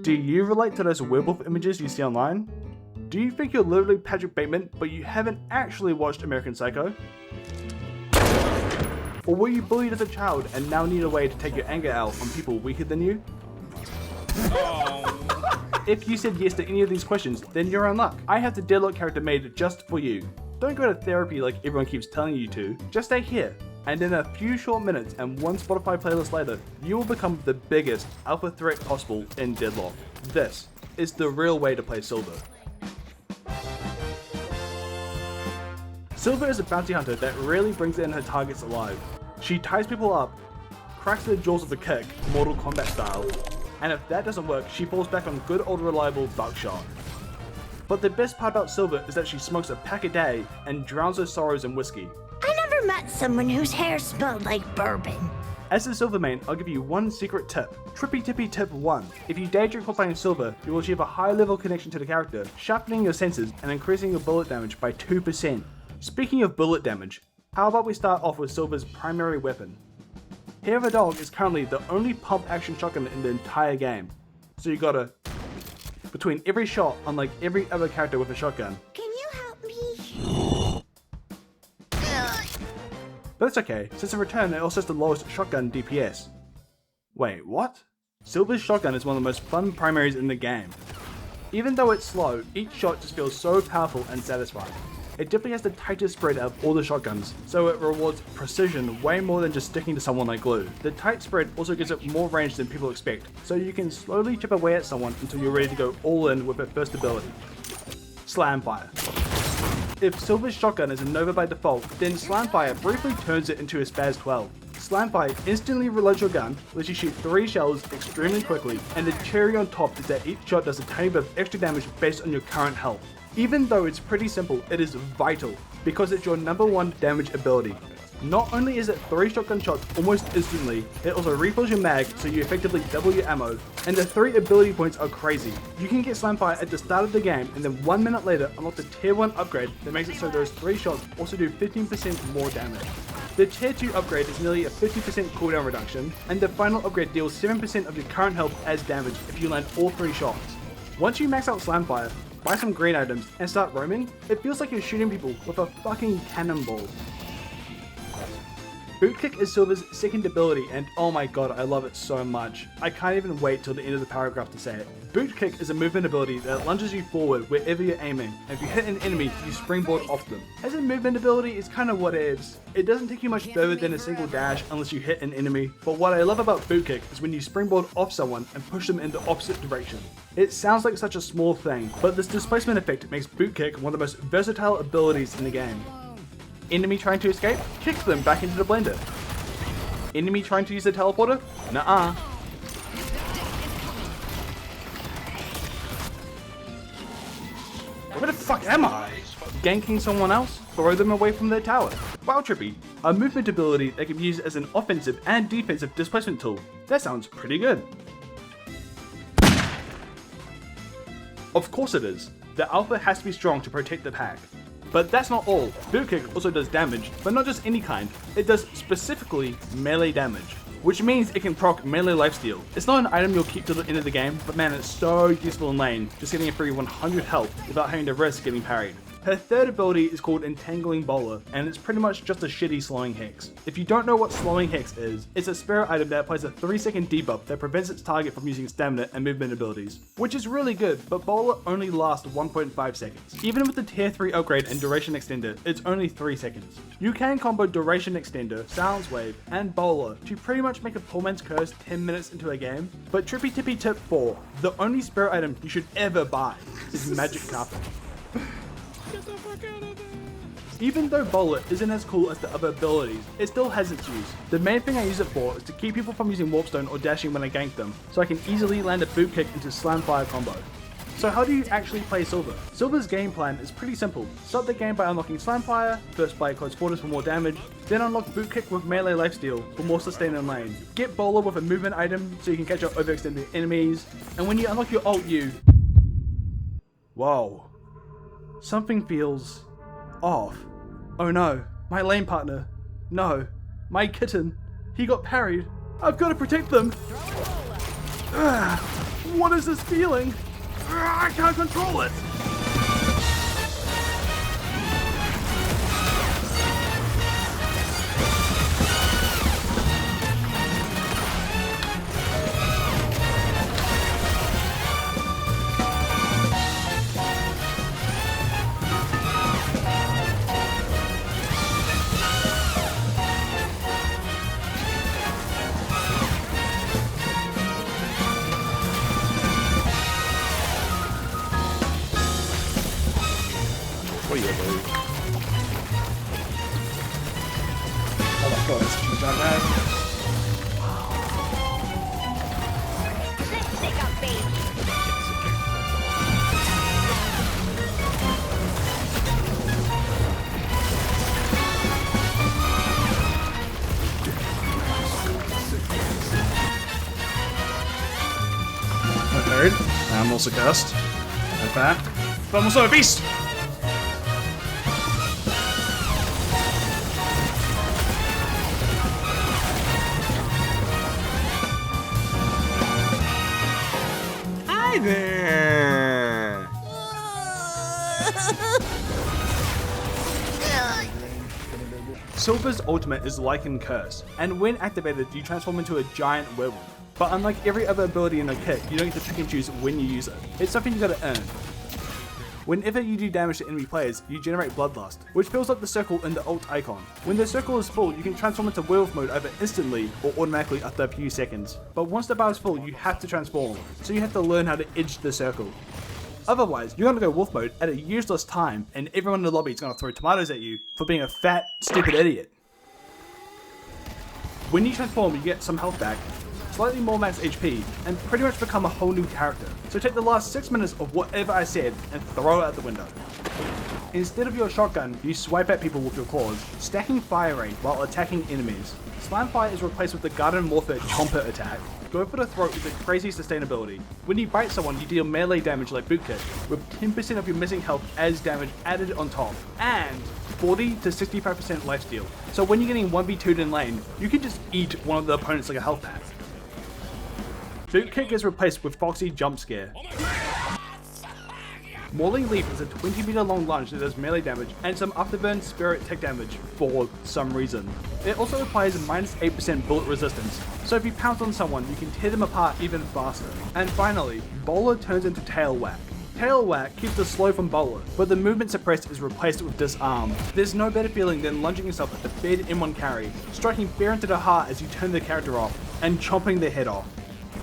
Do you relate to those werewolf images you see online? Do you think you're literally Patrick Bateman, but you haven't actually watched American Psycho? Or were you bullied as a child and now need a way to take your anger out on people weaker than you? If you said yes to any of these questions, then you're in luck. I have the Deadlock character made just for you. Don't go to therapy like everyone keeps telling you to, just stay here. And in a few short minutes and one Spotify playlist later, you will become the biggest alpha threat possible in Deadlock. This is the real way to play Silver. Silver is a bounty hunter that rarely brings in her targets alive. She ties people up, cracks their jaws with a kick, Mortal Kombat style, and if that doesn't work, she falls back on good old reliable buckshot. But the best part about Silver is that she smokes a pack a day and drowns her sorrows in whiskey. I never met someone whose hair smelled like bourbon. As a Silver main, I'll give you one secret tip. TrippyTippy tip 1. If you day drink while playing Silver, you will achieve a high level connection to the character, sharpening your senses and increasing your bullet damage by 2%. Speaking of bullet damage, how about we start off with Silver's primary weapon? Hair of a Dog is currently the only pump action shotgun in the entire game. So you gotta, between every shot, unlike every other character with a shotgun. Can you help me? But it's okay, since in return it also has the lowest shotgun DPS. Wait, what? Silver's shotgun is one of the most fun primaries in the game. Even though it's slow, each shot just feels so powerful and satisfying. It definitely has the tightest spread out of all the shotguns, so it rewards precision way more than just sticking to someone like glue. The tight spread also gives it more range than people expect, so you can slowly chip away at someone until you're ready to go all in with her first ability. Slam Fire. If Silver's shotgun is a Nova by default, then Slam Fire briefly turns it into a Spaz 12. Slam Fire instantly reloads your gun, lets you shoot 3 shells extremely quickly, and the cherry on top is that each shot does a tiny bit of extra damage based on your current health. Even though it's pretty simple, it is vital, because it's your number 1 damage ability. Not only is it 3 shotgun shots almost instantly, it also refills your mag so you effectively double your ammo, and the 3 ability points are crazy. You can get Slamfire at the start of the game and then 1 minute later unlock the tier 1 upgrade that makes it so those 3 shots also do 15% more damage. The tier 2 upgrade is nearly a 50% cooldown reduction, and the final upgrade deals 7% of your current health as damage if you land all 3 shots. Once you max out Slamfire, buy some green items, and start roaming, it feels like you're shooting people with a fucking cannonball. Boot Kick is Silver's second ability, and oh my god, I love it so much. I can't even wait till the end of the paragraph to say it. Boot Kick is a movement ability that lunges you forward wherever you're aiming, and if you hit an enemy, you springboard off them. As a movement ability, it's kind of what ifs. It doesn't take you much further than a single dash unless you hit an enemy, but what I love about Boot Kick is when you springboard off someone and push them in the opposite direction. It sounds like such a small thing, but this displacement effect makes Boot Kick one of the most versatile abilities in the game. Enemy trying to escape? Kick them back into the blender. Enemy trying to use the teleporter? Nuh-uh. Where the fuck am I? Ganking someone else? Throw them away from their tower. Wow, Trippy. A movement ability that can be used as an offensive and defensive displacement tool. That sounds pretty good. Of course it is. The alpha has to be strong to protect the pack. But that's not all. Boot Kick also does damage, but not just any kind. It does specifically melee damage, which means it can proc melee lifesteal. It's not an item you'll keep till the end of the game, but man, it's so useful in lane, just getting a free 100 health without having to risk getting parried. Her third ability is called Entangling Bowler, and it's pretty much just a shitty Slowing Hex. If you don't know what Slowing Hex is, it's a spirit item that applies a 3-second debuff that prevents its target from using stamina and movement abilities, which is really good, but Bowler only lasts 1.5 seconds. Even with the tier 3 upgrade and Duration Extender, it's only 3 seconds. You can combo Duration Extender, Sounds Wave, and Bowler to pretty much make a poor man's curse 10 minutes into a game, but TrippyTippy tip 4, the only spirit item you should ever buy is Magic Carpet. Even though Bowler isn't as cool as the other abilities, it still has its use. The main thing I use it for is to keep people from using Warpstone or dashing when I gank them, so I can easily land a Boot Kick into Slam Fire combo. So how do you actually play Silver? Silver's game plan is pretty simple. Start the game by unlocking Slam Fire, first play Close Quarters for more damage, then unlock Boot Kick with melee lifesteal for more sustain in lane. Get Bowler with a movement item so you can catch up overextended enemies, and when you unlock your ult you... Whoa. Something feels... off. Oh no, my lane partner. No, my kitten. He got parried. I've got to protect them. What is this feeling? I can't control it! What are you doing? Oh my god, it's too bad. Lipstick up, baby. I'm married. I'm also cursed. In fact, but I'm also a beast! Hi there! Silver's ultimate is Lycan Curse, and when activated, you transform into a giant werewolf. But unlike every other ability in a kit, you don't get to pick and choose when you use it. It's something you gotta earn. Whenever you do damage to enemy players, you generate Bloodlust, which fills up the circle in the ult icon. When the circle is full, you can transform into werewolf mode either instantly or automatically after a few seconds. But once the bar is full, you have to transform, so you have to learn how to edge the circle. Otherwise, you're gonna go wolf mode at a useless time, and everyone in the lobby is gonna throw tomatoes at you for being a fat, stupid idiot. When you transform, you get some health back, slightly more max HP, and pretty much become a whole new character. So take the last 6 minutes of whatever I said and throw it out the window. Instead of your shotgun, you swipe at people with your claws, stacking fire rate while attacking enemies. Slam fire is replaced with the Garden Warfare Chomper attack. Go for the throat with a crazy sustainability. When you bite someone, you deal melee damage like Bootkit, with 10% of your missing health as damage added on top, and 40 to 65% lifesteal. So when you're getting 1v2'd in lane, you can just eat one of the opponents like a health pack. Bootkit gets replaced with Foxy Jump Scare. Mauling Leap is a 20-meter long lunge that does melee damage and some Afterburn Spirit tech damage for some reason. It also applies minus 8% bullet resistance, so if you pounce on someone, you can tear them apart even faster. And finally, Bowler turns into Tail Whack. Tail Whack keeps the slow from Bowler, but the movement suppressed is replaced with Disarm. There's no better feeling than lunging yourself at the fed M1 carry, striking fair into the heart as you turn the character off, and chomping their head off.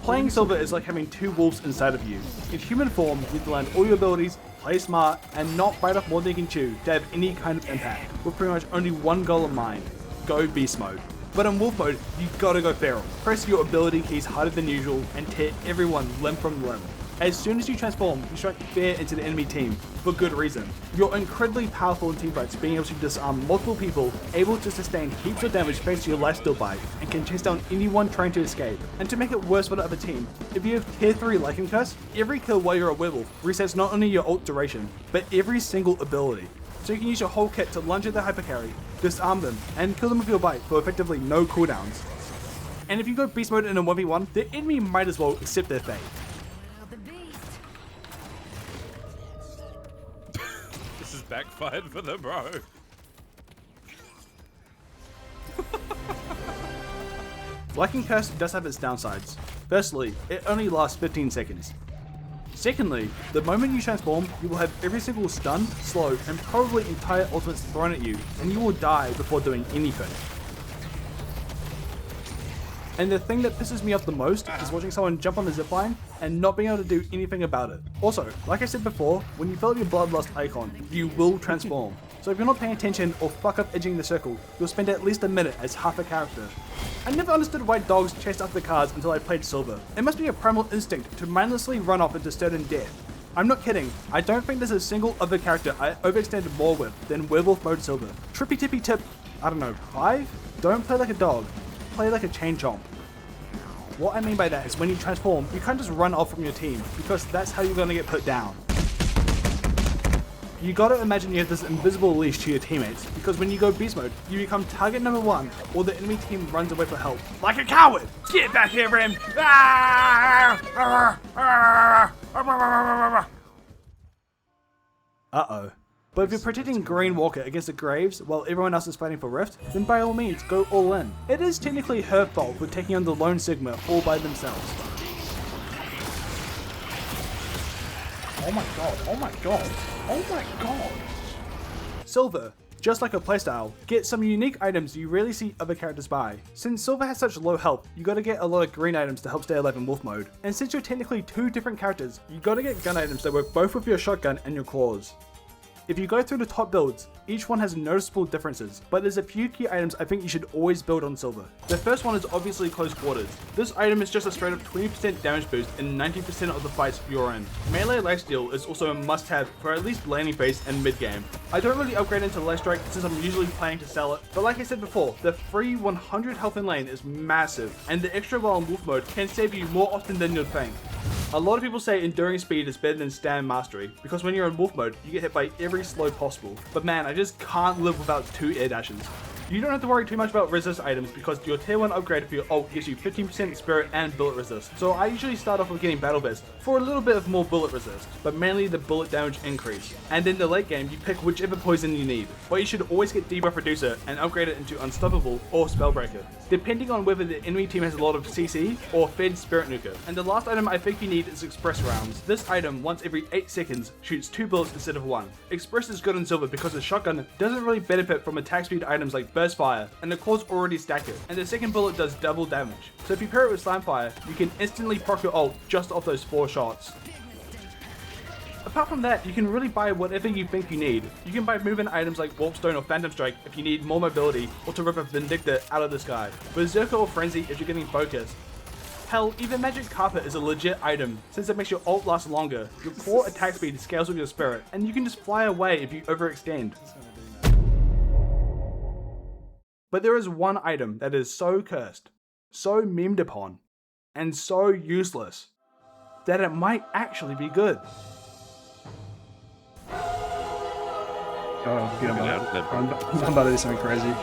Playing Silver is like having two wolves inside of you. In human form, you need to learn all your abilities, play smart, and not bite off more than you can chew to have any kind of impact, with pretty much only one goal in mind: go beast mode. But in wolf mode, you gotta go feral. Press your ability keys harder than usual and tear everyone limb from limb. As soon as you transform, you strike fair into the enemy team, for good reason. You're incredibly powerful in teamfights, being able to disarm multiple people, able to sustain heaps of damage thanks to your lifesteal bite, and can chase down anyone trying to escape. And to make it worse for the other team, if you have tier 3 Lycan Curse, every kill while you're a werewolf resets not only your ult duration, but every single ability. So you can use your whole kit to lunge at the hypercarry, disarm them, and kill them with your bite for effectively no cooldowns. And if you go beast mode in a 1v1, the enemy might as well accept their fate. This is backfired for the bro. Lycan Curse does have its downsides. Firstly, it only lasts 15 seconds. Secondly, the moment you transform, you will have every single stun, slow, and probably entire ultimates thrown at you, and you will die before doing anything. And the thing that pisses me off the most is watching someone jump on the zipline and not being able to do anything about it. Also, like I said before, when you fill up your Bloodlust icon, you will transform. So if you're not paying attention or fuck up edging the circle, you'll spend at least a minute as half a character. I never understood why dogs chased after the cars until I played Silver. It must be a primal instinct to mindlessly run off into certain death. I'm not kidding, I don't think there's a single other character I overextended more with than Werewolf Mode Silver. TrippyTippy tip, I don't know, 5? Don't play like a dog, play like a chain chomp. What I mean by that is when you transform, you can't just run off from your team, because that's how you're gonna get put down. You gotta imagine you have this invisible leash to your teammates, because when you go beast mode, you become target number 1, or the enemy team runs away for help. Like a coward! Get back here, Rim! Uh-oh. But if you're protecting Green Walker against the Graves while everyone else is fighting for Rift, then by all means, go all in. It is technically her fault for taking on the lone Sigma all by themselves. Oh my god, oh my god, oh my god. Silver, just like a playstyle, get some unique items you rarely see other characters buy. Since Silver has such low health, you gotta get a lot of green items to help stay alive in wolf mode. And since you're technically 2 different characters, you gotta get gun items that work both with your shotgun and your claws. If you go through the top builds, each one has noticeable differences, but there's a few key items I think you should always build on Silver. The first one is obviously close quarters. This item is just a straight up 20% damage boost in 90% of the fights you're in. Melee lifesteal is also a must have for at least laning phase and mid game. I don't really upgrade into Lifestrike since I'm usually planning to sell it, but like I said before, the free 100 health in lane is massive, and the extra while in wolf mode can save you more often than you'd think. A lot of people say enduring speed is better than stand mastery, because when you're in wolf mode, you get hit by every slow possible. But man, I just can't live without 2 air dashes. You don't have to worry too much about resist items because your tier 1 upgrade for your ult gives you 15% spirit and bullet resist. So I usually start off with getting battle vest for a little bit of more bullet resist, but mainly the bullet damage increase. And in the late game, you pick whichever poison you need, but you should always get debuff reducer and upgrade it into unstoppable or spellbreaker, depending on whether the enemy team has a lot of CC or fed spirit nuker. And the last item I think you need is express rounds. This item once every 8 seconds shoots 2 bullets instead of 1. Express is good in silver because the shotgun doesn't really benefit from attack speed items like burst fire, and the claws already stack it, and the second bullet does double damage. So if you pair it with slam fire, you can instantly proc your ult just off those 4 shots. Apart from that, you can really buy whatever you think you need. You can buy movement items like Warpstone or Phantom Strike if you need more mobility or to rip a Vindicta out of the sky, Berserker or Frenzy if you're getting focused. Hell, even Magic Carpet is a legit item, since it makes your ult last longer, your core attack speed scales with your spirit, and you can just fly away if you overextend. But there is one item that is so cursed, so memed upon, and so useless, that it might actually be good. Oh, I'm about to do something crazy.